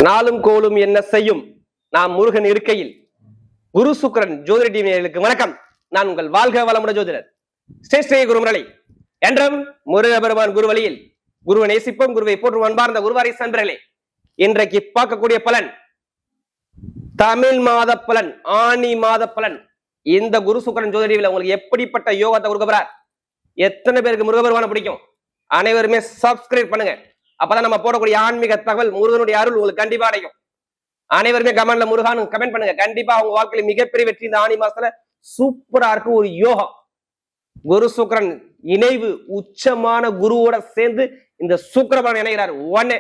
நாளும் கோலும் என்ன செய்யும் நாம் முருகன் இருக்கையில். குரு சுக்கிரன் ஜோதிட டிவியர்களுக்கு வணக்கம். நான் உங்கள் வாழ்க வளமுட ஜோதிடர் ஸ்ரீ குருமுரளி. என்றும் முருக பெருமான் குரு வழியில் குருவை நேசிப்போம், குருவை போற்றும் அன்பார்ந்த குருவாரி சன்பர்களே. இன்றைக்கு பார்க்கக்கூடிய பலன் தமிழ் மாத பலன், ஆணி மாத பலன். இந்த குரு சுக்கிரன் ஜோதிட டிவியில உங்களுக்கு எப்படிப்பட்ட யோகத்தை கொடுக்கப்படுறார், எத்தனை பேருக்கு முருக பெருமானை பிடிக்கும், அனைவருமே சப்ஸ்கிரைப் பண்ணுங்க. அப்பதான் நம்ம போடக்கூடிய ஆன்மீக தகவல், முருகனுடைய அருள் உங்களுக்கு கண்டிப்பா அடையும். அனைவருமே கமெண்ட்ல முருகானு கமெண்ட் பண்ணுங்க. கண்டிப்பா அவங்க வாழ்க்கையில மிகப்பெரிய வெற்றி இந்த ஆணி மாசத்துல சூப்பரா இருக்கு. ஒரு யோகம், குரு சுக்கிரன் இணைவு, உச்சமான குருவோட சேர்ந்து இந்த சுக்கிரபலன் இணைகிறார். ஒண்ணு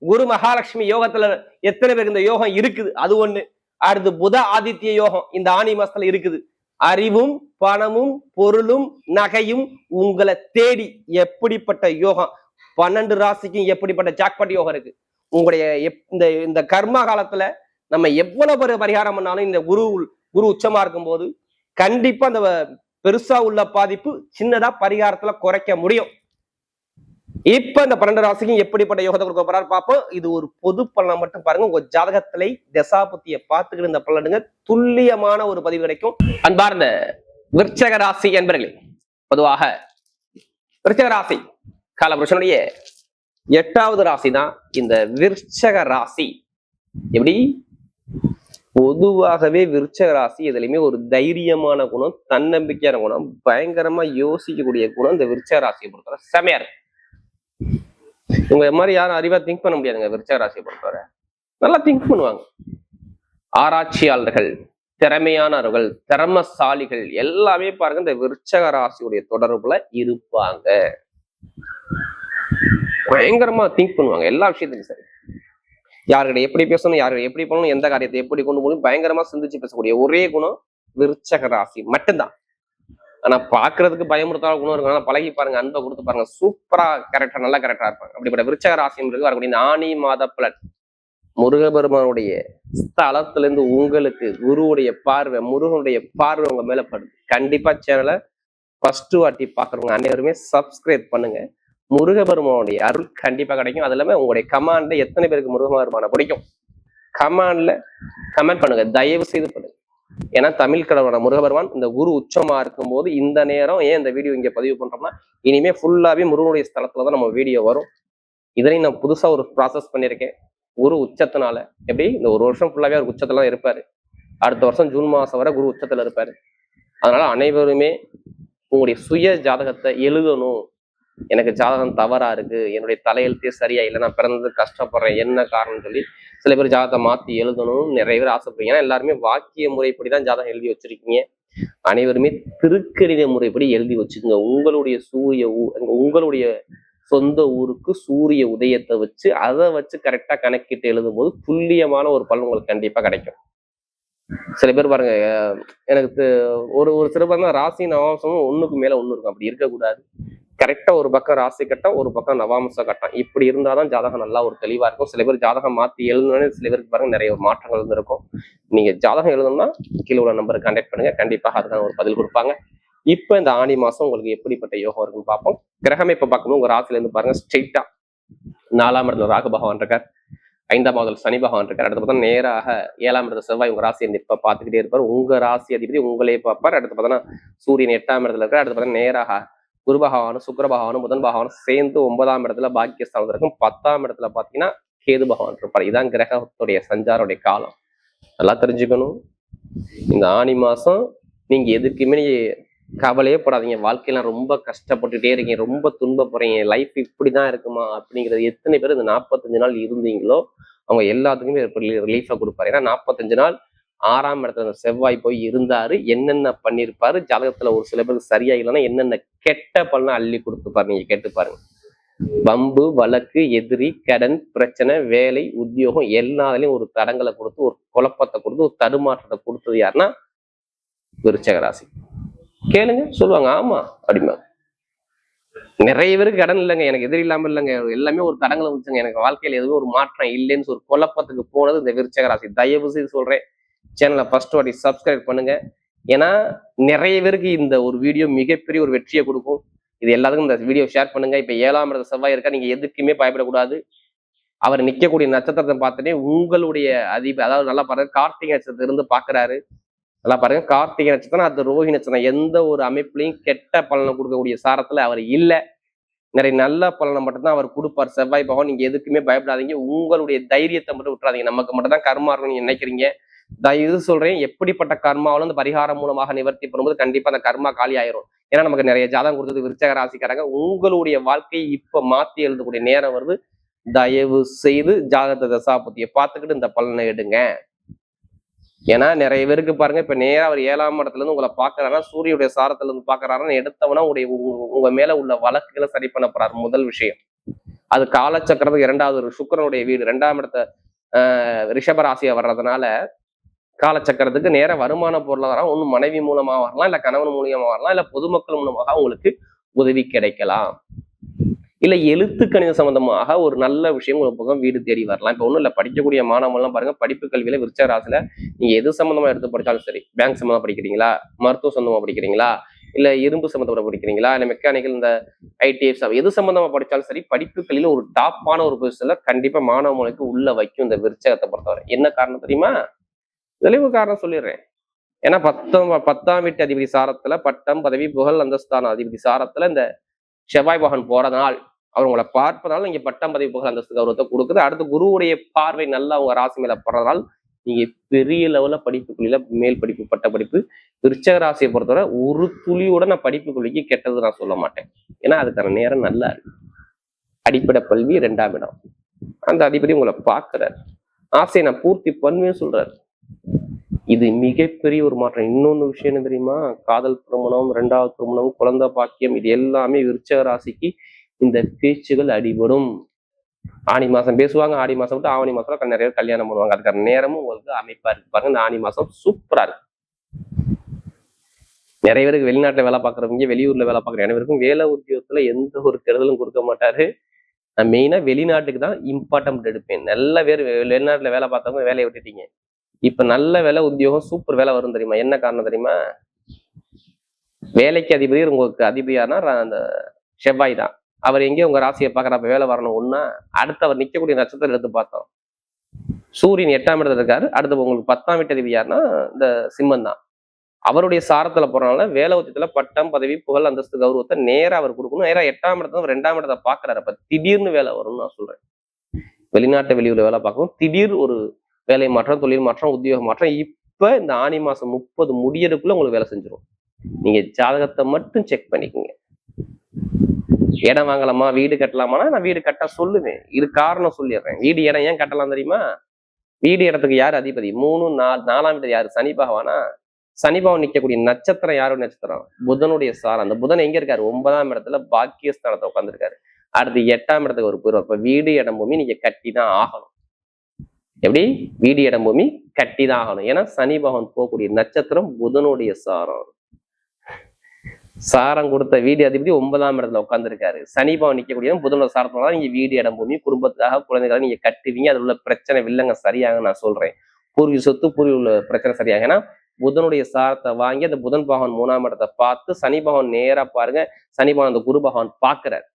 குரு மகாலட்சுமி யோகத்துல எத்தனை பேருக்கு இந்த யோகம் இருக்குது, அது ஒண்ணு. அடுத்து புத ஆதித்ய யோகம் இந்த ஆணி மாசத்துல இருக்குது. அறிவும் பணமும் பொருளும் நகையும் உங்களை தேடி எப்படிப்பட்ட யோகம், 12 ராசிக்கும் எப்படிப்பட்ட ஜாக்பாட் யோகம் இருக்கு. உங்களுடைய இந்த கர்ம காலத்துல நம்ம எவ்வளவு பேர் பரிகாரம் பண்ணாலும் இந்த குரு உச்சமா இருக்கும் போது கண்டிப்பா அந்த பெருசா உள்ள பாதிப்பு சின்னதா பரிகாரத்துல குறைக்க முடியும். இப்ப இந்த 12 ராசிக்கும் எப்படிப்பட்ட யோகத்தை கொடுக்க போறாரு பார்ப்போம். இது ஒரு பொது பலனை மட்டும் பாருங்க. உங்க ஜாதகத்திலே தசாபுத்திய பார்த்துக்கிட்டு இந்த பலனுங்க துல்லியமான ஒரு பதிவு கிடைக்கும். அன்பார்ந்த விருச்சக ராசி என்பர்களே, பொதுவாக விருச்சக ராசி காலபுருஷனுடைய 8வது ராசி தான் இந்த விருச்சக ராசி. எப்படி பொதுவாகவே விருச்சக ராசி எதுலையுமே ஒரு தைரியமான குணம், தன்னம்பிக்கையான குணம், பயங்கரமா யோசிக்கக்கூடிய குணம் இந்த விருச்சக ராசியை பொறுத்தவரை செமையா இருக்கு. உங்க மாதிரி யாரும் அறிவா திங்க் பண்ண முடியாதுங்க. விருச்சக ராசியை பொறுத்தவரை நல்லா திங்க் பண்ணுவாங்க. ஆராய்ச்சியாளர்கள், திறமையானவர்கள், திறமசாலிகள் எல்லாமே பாருங்க இந்த விருச்சக ராசியுடைய தொடர்புல இருப்பாங்க. பயங்கரமா திங்க் பண்ணுவாங்க எல்லா விஷயத்துக்கும். சரி, யாருக்கிட்ட எப்படி பேசணும், யாருக்கிட்ட எப்படி பண்ணணும், எந்த காரியத்தை எப்படி கொண்டு போகணும், பயங்கரமா சிந்திச்சு பேசக்கூடிய ஒரே குணம் விருச்சக ராசி மட்டும்தான். ஆனா பாக்குறதுக்கு பயமுறுத்தாத குணம் இருக்கும். ஆனா பழகி பாருங்க, அன்பை கொடுத்து பாருங்க, சூப்பரா கரெக்டா நல்லா கரெக்டா இருப்பாங்க. அப்படிப்பட்ட விருச்சக ராசி வரக்கூடிய ஆணி மாத பலன், முருகபெருமானுடைய ஸ்தலத்துல இருந்து உங்களுக்கு குருவுடைய பார்வை, முருகனுடைய பார்வை உங்க மேல படுது. கண்டிப்பா சேனலை ஃபர்ஸ்ட் வாட்டி பாக்குறவங்க அனைவருமே சப்ஸ்கிரைப் பண்ணுங்க. முருகபெருமானுடைய அருள் கண்டிப்பா கிடைக்கும். அது இல்லாம உங்களுடைய கமாண்ட்ல எத்தனை பேருக்கு முருகபெருமானை பிடிக்கும் கமாண்ட்ல கமெண்ட் பண்ணுங்க, தயவு செய்து பண்ணுங்க. ஏன்னா தமிழ் கடவுளான முருகபெருமான் இந்த குரு உச்சமா இருக்கும் போது இந்த நேரம் ஏன் இந்த வீடியோ இங்க பதிவு பண்றோம்னா, இனிமே ஃபுல்லாவே முருகனுடைய ஸ்தலத்துலதான் நம்ம வீடியோ வரும். இதனையும் நான் புதுசா ஒரு ப்ராசஸ் பண்ணியிருக்கேன். குரு உச்சத்தினால எப்படி இந்த ஒரு வருஷம் ஃபுல்லாவே அவர் உச்சத்துல தான் இருப்பாரு. அடுத்த வருஷம் ஜூன் மாசம் வரை குரு உச்சத்துல இருப்பாரு. அதனால அனைவருமே உங்களுடைய சுய ஜாதகத்தை எழுதணும். எனக்கு ஜாதகம் தவறா இருக்கு, என்னுடைய தலையெழுத்தே சரியா இல்லை, நான் பிறந்தது கஷ்டப்படுறேன், என்ன காரணம்னு சொல்லி சில பேர் ஜாதகத்தை மாத்தி எழுதணும். நிறைய பேர் ஆசைப்படுறீங்க. ஏன்னா எல்லாருமே வாக்கிய முறைப்படிதான் ஜாதகம் எழுதி வச்சிருக்கீங்க. அனைவருமே திருக்கணித முறைப்படி எழுதி வச்சுக்கோங்க. உங்களுடைய சொந்த ஊருக்கு சூரிய உதயத்தை வச்சு அதை வச்சு கரெக்டா கணக்கிட்டு எழுதும் போது துல்லியமான ஒரு பலன் உங்களுக்கு கண்டிப்பா கிடைக்கும். சில பேர் பாருங்க, எனக்கு ஒரு சிறப்பாக ராசி நவாம்சமும் ஒண்ணுக்கு மேல ஒண்ணு இருக்கும். அப்படி இருக்கக்கூடாது. கரெக்டா ஒரு பக்கம் ராசி கட்டம், ஒரு பக்கம் நவாம்ச கட்டம், இப்படி இருந்தாதான் ஜாதகம் நல்லா ஒரு தெளிவா இருக்கும். சில பேர் ஜாதகம் மாத்தி எழுதணும்னு சில பேருக்கு பாருங்க நிறைய மாற்றங்கள் இருந்திருக்கும். நீங்க ஜாதகம் எழுதணும்னா கீழே உள்ள நம்பருக்கு கான்டாக்ட் பண்ணுங்க, கண்டிப்பாக அதுக்கான ஒரு பதில் கொடுப்பாங்க. இப்ப இந்த ஆணி மாசம் உங்களுக்கு எப்படிப்பட்ட யோகம் இருக்குன்னு பார்ப்போம். கிரகமே இப்ப பார்க்கும்போது உங்க ராசில இருந்து பாருங்க, ஸ்ட்ரெயிட்டா 4ஆம் இடத்துல ராகு பகவான் இருக்கார், 5ஆம் இடத்துல சனி பகவான் இருக்கார். அடுத்து பார்த்தா நேராக 7ஆம் இடத்துல செவ்வாய் உங்க ராசி இப்ப பார்த்துக்கிட்டே இருப்பார். உங்க ராசி அதிபதி உங்களே பார்ப்பார். அடுத்து பார்த்தோன்னா சூரியன் 8ஆம் இடத்துல இருக்கார். அடுத்து பார்த்தா நேராக குரு பகவானும் சுக்கிர பகவானும் புதன் பகவானும் சேர்ந்து 9ஆம் இடத்துல பாக்கியஸ்தானத்துல இருக்கும். 10ஆம் இடத்துல பாத்தீங்கன்னா கேது பகவான் இருப்பார். இதான் கிரகத்துடைய சஞ்சாரோடைய காலம். நல்லா தெரிஞ்சுக்கணும். இந்த ஆணி மாசம் நீங்க எதுக்குமே கவலையே படாதீங்க. வாழ்க்கையெல்லாம் ரொம்ப கஷ்டப்பட்டுட்டே இருக்கீங்க, ரொம்ப துன்பப்படுறீங்க, லைஃப் இப்படிதான் இருக்குமா அப்படிங்கிறது எத்தனை பேர் இந்த 45 நாள் இருந்தீங்களோ அவங்க எல்லாத்துக்குமே ரிலீஃபா கொடுப்பாரு. ஏன்னா 45 நாள் 6ஆம் இடத்துல செவ்வாய் போய் இருந்தாரு. என்னென்ன பண்ணிருப்பாரு ஜாதகத்துல ஒரு சில பேருக்கு சரியா இல்லைன்னா என்னென்ன கெட்ட பலனை அள்ளி கொடுத்துப்பாரு. நீங்க கேட்டு பாருங்க. வம்பு, வழக்கு, எதிரி, கடன், பிரச்சனை, வேலை, உத்தியோகம் எல்லாத்துலயும் ஒரு தடங்களை கொடுத்து, ஒரு குழப்பத்தை கொடுத்து, ஒரு தடுமாற்றத்தை கொடுத்தது யாருன்னா விருச்சக ராசி. கேளுங்க, சொல்லுவாங்க ஆமா அப்படிமா. நிறைய பேருக்கு கடன் இல்லைங்க, எனக்கு எதிரி இல்லாம இல்லைங்க, எல்லாமே ஒரு தடங்களை வச்சுங்க, எனக்கு வாழ்க்கையில எதுவும் ஒரு மாற்றம் இல்லைன்னு ஒரு குழப்பத்துக்கு போனது இந்த விருச்சக ராசி. தயவு செய்து சொல்றேன், சேனலை ஃபர்ஸ்ட் வாட்டி சப்ஸ்கிரைப் பண்ணுங்க. ஏன்னா நிறைய பேருக்கு இந்த ஒரு வீடியோ மிகப்பெரிய ஒரு வெற்றியை கொடுக்கும். இது எல்லாத்துக்கும் இந்த வீடியோ ஷேர் பண்ணுங்க. இப்ப 7ஆம் இடத்துல செவ்வாய் இருக்கா, நீங்க எதுக்குமே பயப்படக்கூடாது. அவர் நிக்கக்கூடிய நட்சத்திரத்தை பார்த்துட்டே உங்களுடைய அதாவது நல்லா பாருங்க, கார்த்திகை நட்சத்திரத்துல இருந்து பாக்குறாரு. நல்லா பாருங்க, கார்த்திகை நட்சத்திரம் அது ரோஹி நட்சத்திரம், எந்த ஒரு அமைப்புலையும் கெட்ட பலனை கொடுக்கக்கூடிய சாரத்துல அவர் இல்லை. நிறைய நல்ல பலனை மட்டும்தான் அவர் கொடுப்பார் செவ்வாய் பகவான். நீங்க எதுக்குமே பயப்படாதீங்க, உங்களுடைய தைரியத்தை மட்டும் விட்டுறாதீங்க. நமக்கு மட்டும் தான் கர்மா இருக்கும் நீங்க நினைக்கிறீங்க. இது சொல்றேன், எப்படிப்பட்ட கர்மாவிலும் அந்த பரிகாரம் மூலமாக நிவர்த்தி பண்ணும்போது கண்டிப்பா அந்த கர்மா காலி ஆயிரும். ஏன்னா நமக்கு நிறைய ஜாதகம் கொடுத்தது விருச்சக ராசிக்காரங்க. உங்களுடைய வாழ்க்கையை இப்ப மாத்தி எழுதக்கூடிய நேரம் வருது. தயவு செய்து ஜாதகத்தை தசாபுத்தியை பார்த்துக்கிட்டு இந்த பலனை எடுங்க. ஏன்னா நிறைய பேருக்கு பாருங்க, இப்ப நேரா அவர் 7ஆம் இடத்துல இருந்து உங்களை பாக்குறாருன்னா, சூரியனுடைய சாரத்துல இருந்து பாக்குறாருன்னா, எடுத்தவனா உங்க மேல உள்ள வழக்குகளை சரி பண்ண போறாரு. முதல் விஷயம் அது காலச்சக்கரத்துக்கு 2வது சுக்கிரனுடைய வீடு 2ஆம் இடத்த ரிஷபராசியா வர்றதுனால காலச்சக்கரத்துக்கு நேர வருமான பொருளாதாரம் ஒண்ணு மனைவி மூலமா வரலாம், இல்ல கணவன் மூலியமா வரலாம், இல்ல பொதுமக்கள் மூலமாக உங்களுக்கு உதவி கிடைக்கலாம், இல்ல எழுத்து கணித சம்பந்தமாக ஒரு நல்ல விஷயம் உங்களுக்கு பக்கம் வீடு தேடி வரலாம். இப்ப ஒண்ணும் இல்ல, படிக்கக்கூடிய மாணவர்கள்லாம் பாருங்க, படிப்பு கல்வியில விருச்சக ராசியில நீங்க எது சம்பந்தமா எடுத்து படிச்சாலும் சரி, பேங்க் சம்பந்தமா படிக்கிறீங்களா, மருத்துவ சம்பந்தமா படிக்கிறீங்களா, இல்ல இரும்பு சம்பந்தப்பட்ட படிக்கிறீங்களா, இல்ல மெக்கானிக்கல், இந்த ஐடிஎஃப் எது சம்பந்தமா படிச்சாலும் சரி, படிப்பு கல்வியில ஒரு டாப்பான ஒரு பொசிஷன்ல கண்டிப்பா மாணவ மூலைக்கு உள்ள வைக்கும் இந்த விருச்சகத்தை பொறுத்தவரை. என்ன காரணம் தெரியுமா? தெளிவு காரணம் சொல்லிடுறேன். ஏன்னா 10ஆம் வீட்டு அதிபதி சாரத்துல பட்டம், பதவி, புகழ், அந்தஸ்தான அதிபதி சாரத்துல இந்த செவ்வாய் பகவான் போறதுனால், அவர் உங்களை பார்ப்பதால் நீங்க பட்டம், பதவி, புகழ், அந்தஸ்து, கௌரவத்தை கொடுக்குது. அடுத்து குருவுடைய பார்வை நல்லா உங்க ராசி மேல படுறதால் நீங்க பெரிய லெவல்ல படிப்புக்குள்ள மேல் படிப்பு, பட்ட படிப்பு. விருச்சக ராசியை பொறுத்தவரை ஒரு துளியோட நான் படிப்புக்குள்ளிக்கு கெட்டது நான் சொல்ல மாட்டேன். ஏன்னா அதுக்கான நேரம் நல்லா இருக்கு. அடிப்படை கல்வி 2ஆம் இடம், அந்த அதிபதி உங்களை பார்க்கிறார், ஆசையை நான் பூர்த்தி பண்ணுவேன்னு சொல்றாரு. இது மிகப்பெரிய ஒரு மாற்றம். இன்னொன்னு விஷயம் என்ன தெரியுமா? காதல் திருமணம், 2வது திருமணம், குழந்தை பாக்கியம், இது எல்லாமே விருச்சக ராசிக்கு இந்த பேச்சுகள் அடிபடும். ஆனி மாசம் பேசுவாங்க, ஆடி மாசம் விட்டு ஆவணி மாசம் நிறைய கல்யாணம் பண்ணுவாங்க. அதுக்கான நேரமும் உங்களுக்கு அமைப்பா இருக்கு பாருங்க. இந்த ஆனி மாசம் சூப்பரா இருக்கு. நிறைய பேருக்கு வெளிநாட்டுல வேலை பார்க்குறவங்க, வெளியூர்ல வேலை பார்க்குற அனைவருக்கும் வேலை உத்தியோகத்துல எந்த ஒரு கெடுதலும் கொடுக்க மாட்டாரு. நான் மெயினா வெளிநாட்டுக்கு தான் இம்பார்ட்டன்ட் எடுப்பேன். நல்ல பேர் வெளிநாட்டுல வேலை பார்த்தவங்க வேலையை விட்டுட்டீங்க. இப்ப நல்ல வேலை உத்தியோகம் சூப்பர் வேலை வரும் தெரியுமா? என்ன காரணம் தெரியுமா? வேலைக்கு அதிபதி உங்களுக்கு அதிபதியானா அந்த செவ்வாய் தான். அவர் எங்கேயும் உங்க ராசியை பார்க்கறப்ப வேலை வரணும் ஒண்ணா. அடுத்து அவர் நிக்கக்கூடிய நட்சத்திரம் எடுத்து பார்த்தோம், சூரியன் 8ஆம் இடத்துல இருக்காரு. அடுத்து உங்களுக்கு 10ஆம் வீட்டு அதிபதி யாருன்னா இந்த சிம்மன் தான். அவருடைய சாரத்துல போறதுனால வேலை உத்தியத்துல பட்டம், பதவி, புகழ், அந்தஸ்து, கௌரவத்தை நேரா அவர் கொடுக்கணும். நேரா 8ஆம் இடத்துல 2ஆம் இடத்தை பாக்குறாரு. அப்ப திடீர்னு வேலை வரும்னு நான் சொல்றேன். வெளிநாட்டு வெளியூர்ல வேலை பார்க்கணும், திடீர் ஒரு வேலை மாற்றம், தொழில் மாற்றம், உத்தியோக மாற்றம். இப்ப இந்த ஆனி மாசம் 30 முடியறதுக்குள்ள உங்களுக்கு வேலை செஞ்சிடும். நீங்க ஜாதகத்தை மட்டும் செக் பண்ணிக்கோங்க. இடம் வாங்கலாமா, வீடு கட்டலாமான்னா நான் வீடு கட்ட சொல்லுவேன். இது காரணம் சொல்லிடுறேன். வீடு இடம் ஏன் கட்டலாம் தெரியுமா? வீடு இடத்துக்கு யார் அதிபதி? 3, 4, 4ஆம் வீடு யாரு? சனி பகவானா. சனி பகவான் நிக்கக்கூடிய நட்சத்திரம் யாரோட நட்சத்திரம்? புதனுடைய சாரம். அந்த புதன் எங்க இருக்காரு? 9ஆம் இடத்துல பாக்கியஸ்தானத்தை உட்காந்துருக்காரு. அடுத்து 8ஆம் இடத்துக்கு ஒரு போயிடும். அப்ப வீடு இடம் பூமி நீங்க கட்டி தான் ஆகணும். எப்படி? வீடு இடம் பூமி கட்டி தான் ஆகணும். ஏன்னா சனி பகவான் போகக்கூடிய நட்சத்திரம் புதனுடைய சாரம். சாரம் கொடுத்த வீடு அதிபதி 9ஆம் இடத்துல உட்காந்துருக்காரு. சனி பகவான் நிக்கக்கூடிய புதனோட சாரத்தினால நீங்க வீடு இடம் பூமி, குடும்பத்துக்காக, குழந்தைகளை நீங்க கட்டுவீங்க. அது உள்ள பிரச்சனை வில்லங்க சரியாக நான் சொல்றேன். பூர்வீக சொத்து, பூர்வீக உள்ள பிரச்சனை சரியாக. ஏன்னா புதனுடைய சாரத்தை வாங்கி அந்த புதன் பகவான் 3ஆம் இடத்தை பார்த்து சனி பகவான் நேரா பாருங்க, சனி பகவான் அந்த குரு பகவான் பாக்குறாரு.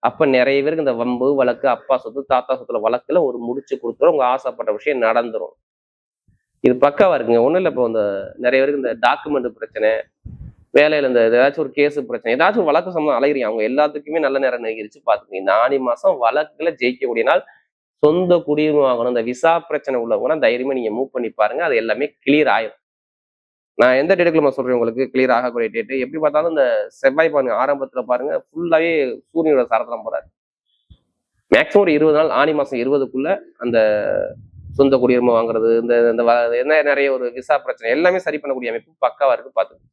அப்ப நிறைய பேருக்கு இந்த வம்பு வழக்கு, அப்பா சொத்து, தாத்தா சொத்துல வழக்குல ஒரு முடிச்சு கொடுத்துரும். உங்க ஆசைப்பட்ட விஷயம் நடந்துரும். இது பக்காவா இருக்குங்க. ஒண்ணும் இல்லை, இப்போ இந்த நிறைய பேருக்கு இந்த டாக்குமெண்ட் பிரச்சனை, வேலையில இந்த ஏதாச்சும் ஒரு கேஸ் பிரச்சனை, ஏதாச்சும் வழக்கு சம்பந்தம் அலைகிறீங்க, அவங்க எல்லாத்துக்குமே நல்ல நேரம் நெருங்கிருச்சு பாத்துக்கோங்க. இந்த ஆனி மாசம் வழக்குல ஜெயிக்கக்கூடிய நாள். சொந்த குடியுரிமை வாங்கணும், இந்த விசா பிரச்சனை உள்ளவங்கன்னா தைரியமா நீங்க மூவ் பண்ணி பாருங்க. அது எல்லாமே கிளியர் ஆயிரும். நான் எந்த டேட்டுக்குள்ள சொல்றேன் உங்களுக்கு கிளியர் ஆகக்கூடிய டேட்டு? எப்படி பார்த்தாலும் இந்த செவ்வாய் பாருங்க ஆரம்பத்துல பாருங்க ஃபுல்லாவே சூரியனோட சாரத்துல போறாரு. மேக்சிமம் ஒரு 20 நாள், ஆனி மாசம் 20க்குள்ள அந்த சொந்த குடியுரிமை வாங்குறது, இந்த என்ன நிறைய ஒரு விசா பிரச்சனை எல்லாமே சரி பண்ணக்கூடிய அமைப்பு பக்காவா இருக்கு பாத்துக்கு.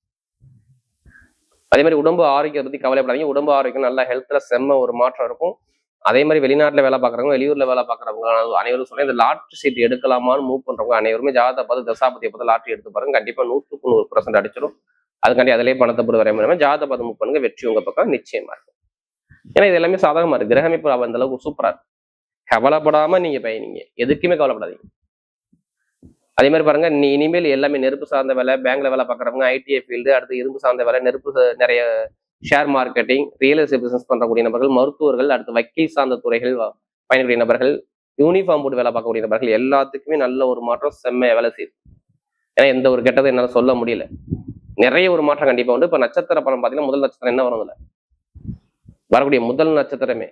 அதே மாதிரி உடம்பு ஆரோக்கியம் பத்தி கவலைப்படாதீங்க. உடம்பு ஆரோக்கியம் நல்லா ஹெல்த்ல செம்ம ஒரு மாற்றம் இருக்கும். அதே மாதிரி வெளிநாட்டுல வேலை பார்க்குறவங்க, வெளியூர்ல வேலை பார்க்குறவங்க அனைவரும் சொல்றேன், இந்த லாட்ரி சீட் எடுக்கலாமான்னு மூவ் பண்றவங்க அனைவருமே ஜாதகத்தை பார்த்து தசாபதியை பார்த்து லாட்ரி எடுத்து பாருங்க. கண்டிப்பா 100% அடிச்சிடும். அதுக்காண்டி அதிலே பணத்தை போட்டு வரைய ஜாதகத்தை பார்த்து மூவ் பண்ணுங்க. வெற்றி உங்க பக்கம் நிச்சயமா இருக்கும். ஏன்னா இது எல்லாமே சாதகமா இருக்கு. கிரகமைப்பு அந்த அளவுக்கு சூப்பரா இருக்கு. கவலைப்படாம நீங்க பயணிங்க, எதுக்குமே கவலைப்படாதீங்க. அதே மாதிரி பாருங்க, நீ இனிமேல் எல்லாமே நெருப்பு சார்ந்த வேலை, பேங்க்ல வேலை பார்க்குறவங்க, ஐடிஐ ஃபீல்டு, அடுத்து இரும்பு சார்ந்த வேலை, நெருப்பு நிறைய share marketing, real estate business பண்றக்கூடிய நபர்கள், மருத்துவர்கள், அடுத்து வக்கீல் சார்ந்த துறைகள் பயணிக்கூடிய நபர்கள், யூனிஃபார்ம் போட்டு வேலை பார்க்கக்கூடிய நபர்கள் எல்லாத்துக்குமே நல்ல ஒரு மாற்றம், செம்மையா வேலை செய்யுது. ஏன்னா எந்த ஒரு கெட்டதும் என்னால சொல்ல முடியல. நிறைய ஒரு மாற்றம் கண்டிப்பா உண்டு. இப்ப நட்சத்திர பலன் பாத்தீங்கன்னா முதல் நட்சத்திரம் என்ன வரும்? வரக்கூடிய முதல் நட்சத்திரமே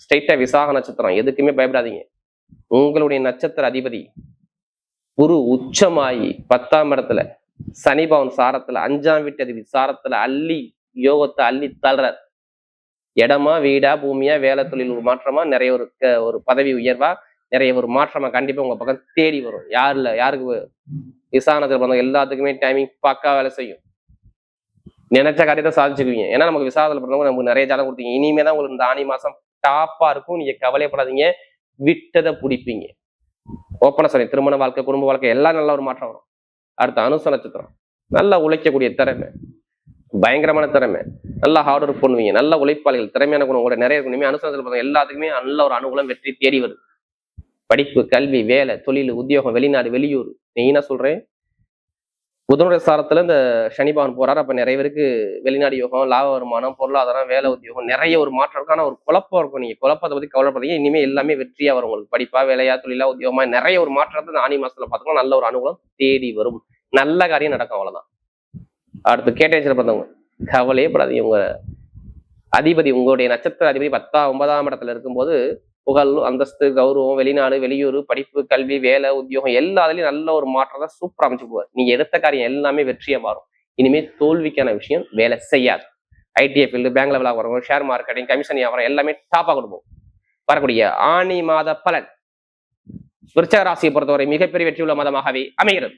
ஸ்ட்ரைட்டா விசாக நட்சத்திரம். எதுக்குமே பயப்படாதீங்க. உங்களுடைய நட்சத்திர அதிபதி குரு உச்சமாயி 10ஆம் இடத்துல, சனி பவன் சாரத்துல, 5ஆம் வீட்டு அதிபதி சாரத்துல அள்ளி யோகத்தை அள்ளி தள்ளுறார். இடமா, வீடா, பூமியா, வேலை, தொழில் ஒரு மாற்றமா, நிறைய ஒரு பதவி உயர்வா, நிறைய ஒரு மாற்றமா கண்டிப்பா உங்க பக்கம் தேடி வரும். யாருக்கு விசாகனத்துல பிறந்தவங்க எல்லாத்துக்குமே டைமிங் பக்கா வேலை செய்யும். நினைச்ச காரியத்தை சாதிச்சுக்குவீங்க. ஏன்னா நமக்கு விசாகத்துல பிறந்தவங்க நமக்கு நிறைய ஜாதகம் கொடுத்தீங்க. இனிமே தான் உங்களுக்கு இந்த ஆனி மாசம் டாப்பா இருக்கும். நீங்க கவலைப்படாதீங்க. விட்டதை பிடிப்பீங்க. ஓப்பனா சொல்லி திருமண வாழ்க்கை, குடும்ப வாழ்க்கை எல்லாம் நல்ல ஒரு மாற்றம் வரும். அடுத்த அனுச நட்சத்திரம். நல்லா உழைக்கக்கூடிய திறமை, பயங்கரமான திறமை, நல்லா ஹார்ட் ஒர்க் பண்ணுவீங்க, நல்ல உழைப்பாளிகள், திறமையான குணம் உங்களோட நிறைய இருக்கும். இனிமே அனுசனத்தில் பிறந்த எல்லாத்துக்குமே நல்ல ஒரு அனுகூலம், வெற்றி தேடி வருது. படிப்பு, கல்வி, வேலை, தொழில், உத்தியோகம், வெளிநாடு, வெளியூர். மெயினா சொல்றேன், புதனுடைய சாரத்துல இந்த சனி பகவான் போறாரு. அப்ப நிறைய பேருக்கு வெளிநாடு யோகம், லாப வருமானம், பொருளாதாரம், வேலை, உத்தியோகம் நிறைய ஒரு மாற்றம் இருக்கும். ஆனா ஒரு குழப்பம் இருக்கும். நீங்க குழப்பத்தை பத்தி கவலைப்படுறீங்க. இனிமே எல்லாமே வெற்றியா வரும் உங்களுக்கு. படிப்பா, வேலையா, தொழிலா, உத்தியோகமா நிறைய ஒரு மாற்றத்தை இந்த ஆனி மாசத்துல பாத்துக்கலாம். நல்ல ஒரு அனுகூலம் தேடி வரும். நல்ல காரியம் நடக்கும். அவ்வளவுதான். அடுத்து கேட்டேஜ்ல பிறந்தவங்க கவலையே படாதீங்க. உங்க அதிபதி, உங்களுடைய நட்சத்திர அதிபதி 9ஆம் இடத்துல இருக்கும்போது புகழ், அந்தஸ்து, கௌரவம், வெளிநாடு, வெளியூர், படிப்பு, கல்வி, வேலை, உத்தியோகம் எல்லாத்துலயும் நல்ல ஒரு மாற்றத்தை சூப்பர் அமைச்சு போவார். நீங்க எடுத்த காரியம் எல்லாமே வெற்றியா மாறும். இனிமே தோல்விக்கான விஷயம் வேலை செய்யாது. ஐடிஐ ஃபீல்டு, பேங்க் லெவலாக வரவங்க, ஷேர் மார்க்கெட்டிங், கமிஷன் வியாபாரம் எல்லாமே டாப்பா கொடுப்போம். வரக்கூடிய ஆனி மாத பலன் விருச்சிக ராசியை பொறுத்தவரை மிகப்பெரிய வெற்றியுள்ள மாதமாகவே அமைகிறது.